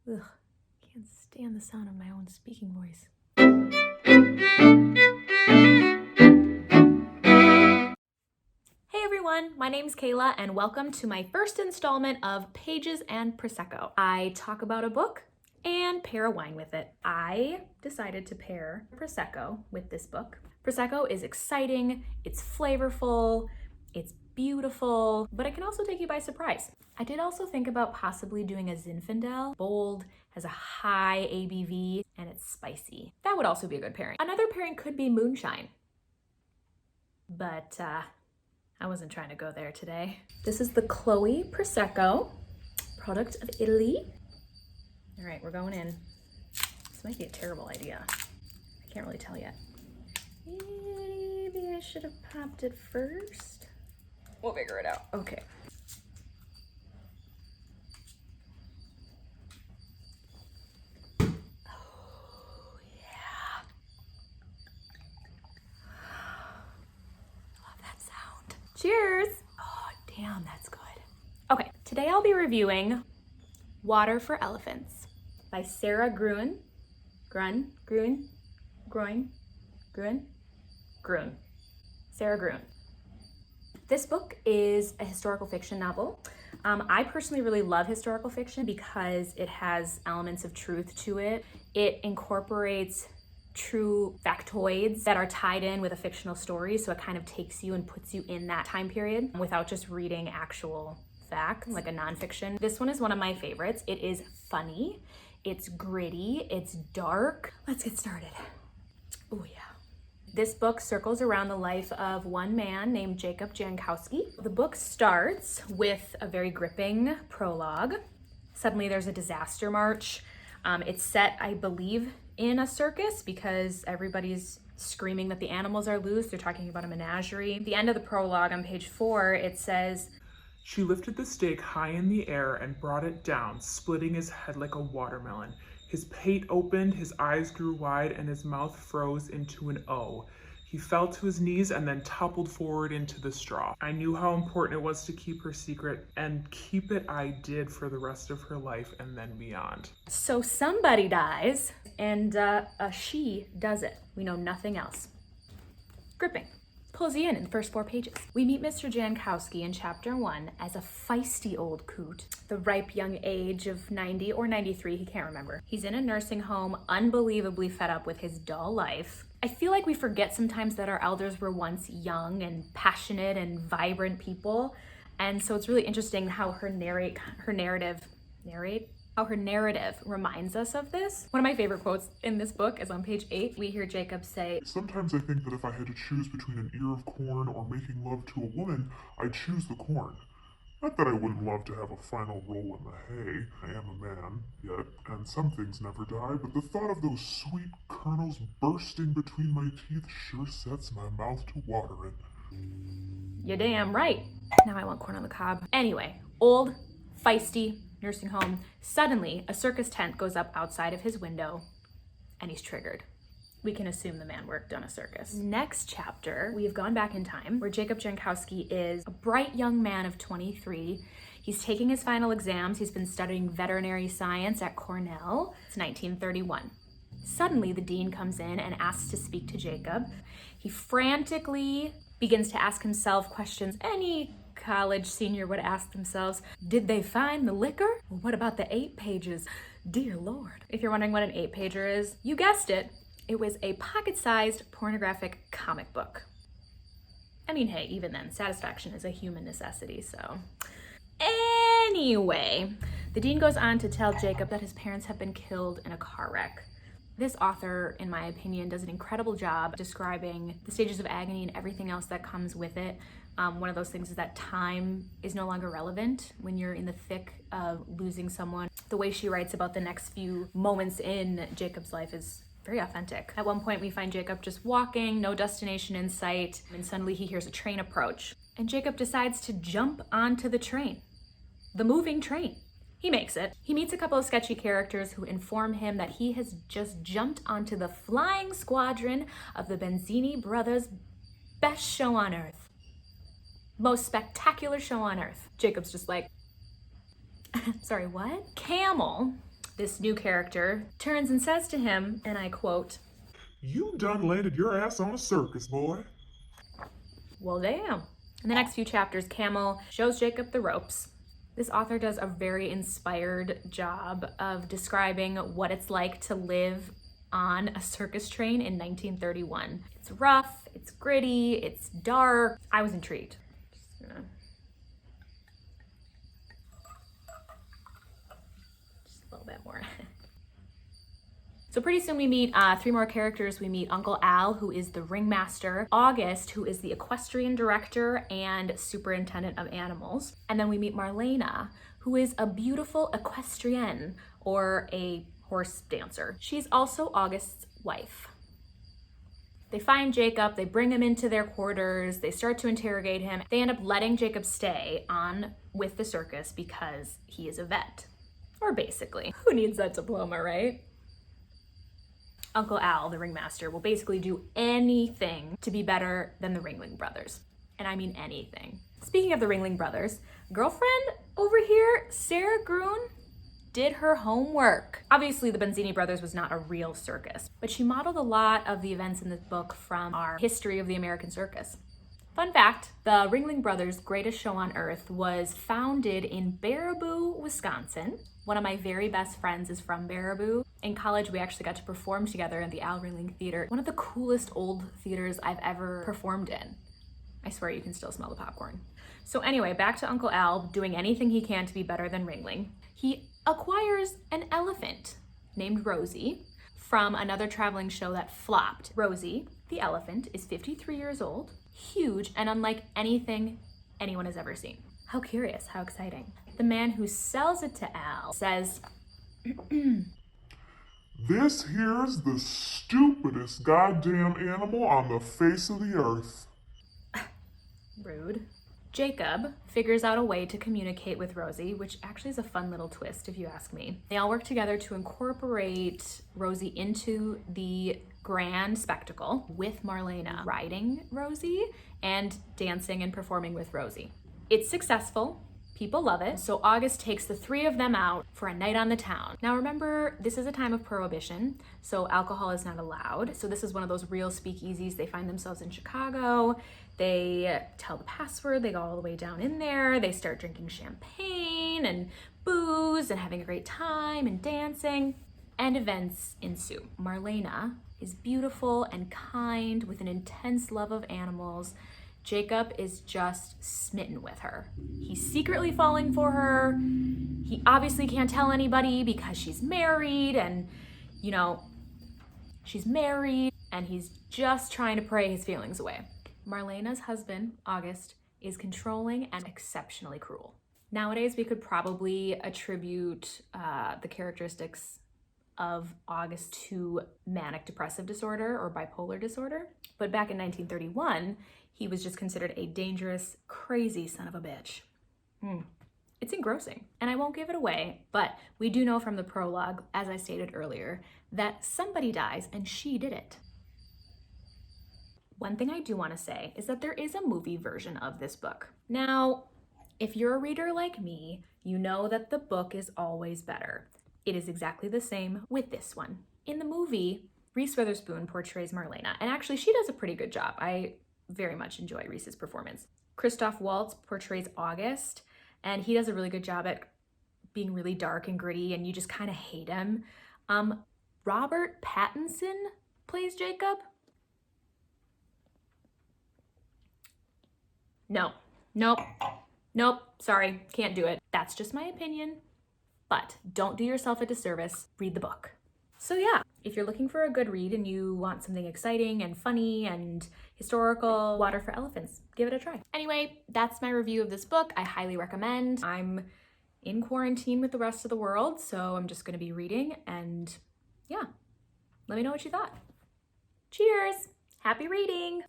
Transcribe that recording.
Ugh, can't stand the sound of my own speaking voice. Hey everyone, my name's Kayla and welcome to my first installment of Pages and Prosecco. I talk about a book and pair a wine with it. I decided to pair Prosecco with this book. Prosecco is exciting, it's flavorful, it's beautiful, but it can also take you by surprise. I did also think about possibly doing a Zinfandel. Bold, has a high ABV, and it's spicy. That would also be a good pairing. Another pairing could be moonshine, but I wasn't trying to go there today. This is the Chloe Prosecco, product of Italy. All right, we're going in. This might be a terrible idea. I can't really tell yet. Maybe I should have popped it first. We'll figure it out. Okay. Oh, yeah. Love that sound. Cheers. Oh, damn, that's good. Okay, today I'll be reviewing Water for Elephants by Sara Gruen. Gruen. Sara Gruen. This book is a historical fiction novel. I personally really love historical fiction because it has elements of truth to it. It incorporates true factoids that are tied in with a fictional story, so it kind of takes you and puts you in that time period without just reading actual facts, like a nonfiction. This one is one of my favorites. It is funny, it's gritty, it's dark. Let's get started. Oh yeah. This book circles around the life of one man named Jacob Jankowski. The book starts with a very gripping prologue. Suddenly there's a disaster march. It's set, I believe, in a circus because everybody's screaming that the animals are loose. They're talking about a menagerie. At the end of the prologue on page 4, it says, "She lifted the stake high in the air and brought it down, splitting his head like a watermelon. His pate opened, his eyes grew wide, and his mouth froze into an O. He fell to his knees and then toppled forward into the straw. I knew how important it was to keep her secret, and keep it I did for the rest of her life and then beyond." So somebody dies, and she does it. We know nothing else. Gripping. Pulls you in the first 4 pages. We meet Mr. Jankowski in chapter 1 as a feisty old coot, the ripe young age of 90 or 93, he can't remember. He's in a nursing home, unbelievably fed up with his dull life. I feel like we forget sometimes that our elders were once young and passionate and vibrant people. And so it's really interesting how her narrative reminds us of this. One of my favorite quotes in this book is on page 8. We hear Jacob say, "Sometimes I think that if I had to choose between an ear of corn or making love to a woman, I'd choose the corn. Not that I wouldn't love to have a final roll in the hay. I am a man, yet, and some things never die, but the thought of those sweet kernels bursting between my teeth sure sets my mouth to watering." "You're damn right." Now I want corn on the cob. Anyway, old, feisty, nursing home. Suddenly, a circus tent goes up outside of his window, and he's triggered. We can assume the man worked on a circus. Next chapter, we have gone back in time, where Jacob Jankowski is a bright young man of 23. He's taking his final exams. He's been studying veterinary science at Cornell. It's 1931. Suddenly, the dean comes in and asks to speak to Jacob. He frantically begins to ask himself questions any college senior would ask themselves. Did they find the liquor? Well, what about the 8 pages? Dear Lord. If you're wondering what an 8-pager is, you guessed it. It was a pocket-sized pornographic comic book. I mean, hey, even then, satisfaction is a human necessity, so. Anyway, the dean goes on to tell Jacob that his parents have been killed in a car wreck. This author, in my opinion, does an incredible job describing the stages of agony and everything else that comes with it. One of those things is that time is no longer relevant when you're in the thick of losing someone. The way she writes about the next few moments in Jacob's life is very authentic. At one point, we find Jacob just walking, no destination in sight, and suddenly he hears a train approach. And Jacob decides to jump onto the train, the moving train. He makes it. He meets a couple of sketchy characters who inform him that he has just jumped onto the flying squadron of the Benzini brothers' best show on earth. Most spectacular show on earth. Jacob's just like, sorry, what? Camel This new character turns and says to him, and I quote, You done landed your ass on a circus, boy. well, damn. In the next few chapters, Camel shows Jacob the ropes. This author does a very inspired job of describing what it's like to live on a circus train in 1931. It's rough, it's gritty, it's dark. I was intrigued. Just a little bit more. So pretty soon we meet 3 more characters. We meet Uncle Al, who is the ringmaster, August, who is the equestrian director and superintendent of animals, and then we meet Marlena, who is a beautiful equestrienne, or a horse dancer. She's also August's wife. They find Jacob, they bring him into their quarters, they start to interrogate him. They end up letting Jacob stay on with the circus because he is a vet. Or basically, who needs that diploma, right? Uncle Al, the ringmaster, will basically do anything to be better than the Ringling Brothers. And I mean anything. Speaking of the Ringling Brothers, girlfriend over here, Sara Gruen, did her homework. Obviously, the Benzini Brothers was not a real circus, but she modeled a lot of the events in this book from our history of the American circus. Fun fact, the Ringling Brothers' greatest show on earth was founded in Baraboo, Wisconsin. One of my very best friends is from Baraboo. In college, we actually got to perform together in the Al Ringling Theater, one of the coolest old theaters I've ever performed in. I swear you can still smell the popcorn. So anyway, back to Uncle Al doing anything he can to be better than Ringling. He acquires an elephant named Rosie from another traveling show that flopped. Rosie, the elephant, is 53 years old, huge, and unlike anything anyone has ever seen. How curious, how exciting. The man who sells it to Al says, This here's the stupidest goddamn animal on the face of the earth. rude. Jacob figures out a way to communicate with Rosie, which actually is a fun little twist if you ask me. They all work together to incorporate Rosie into the grand spectacle with Marlena riding Rosie and dancing and performing with Rosie. It's successful. People love it. So August takes the 3 of them out for a night on the town. Now remember, this is a time of prohibition, so alcohol is not allowed. So this is one of those real speakeasies. They find themselves in Chicago. They tell the password, they go all the way down in there. They start drinking champagne and booze and having a great time and dancing. And events ensue. Marlena is beautiful and kind with an intense love of animals. Jacob is just smitten with her. He's secretly falling for her. He obviously can't tell anybody because she's married and, she's married and he's just trying to pray his feelings away. Marlena's husband, August, is controlling and exceptionally cruel. Nowadays, we could probably attribute the characteristics of August to manic depressive disorder or bipolar disorder. But back in 1931, he was just considered a dangerous, crazy son of a bitch. It's engrossing, and I won't give it away, but we do know from the prologue, as I stated earlier, that somebody dies and she did it. One thing I do want to say is that there is a movie version of this book. Now, if you're a reader like me, you know that the book is always better. It is exactly the same with this one. In the movie, Reese Witherspoon portrays Marlena, and actually she does a pretty good job. I very much enjoy Reese's performance. Christoph Waltz portrays August, and he does a really good job at being really dark and gritty, and you just kind of hate him. Robert Pattinson plays Jacob. Nope, sorry, can't do it. That's just my opinion, but don't do yourself a disservice, read the book. So yeah, if you're looking for a good read and you want something exciting and funny and historical, Water for Elephants, give it a try. Anyway, that's my review of this book. I highly recommend. I'm in quarantine with the rest of the world, so I'm just gonna be reading, and yeah, let me know what you thought. Cheers, happy reading.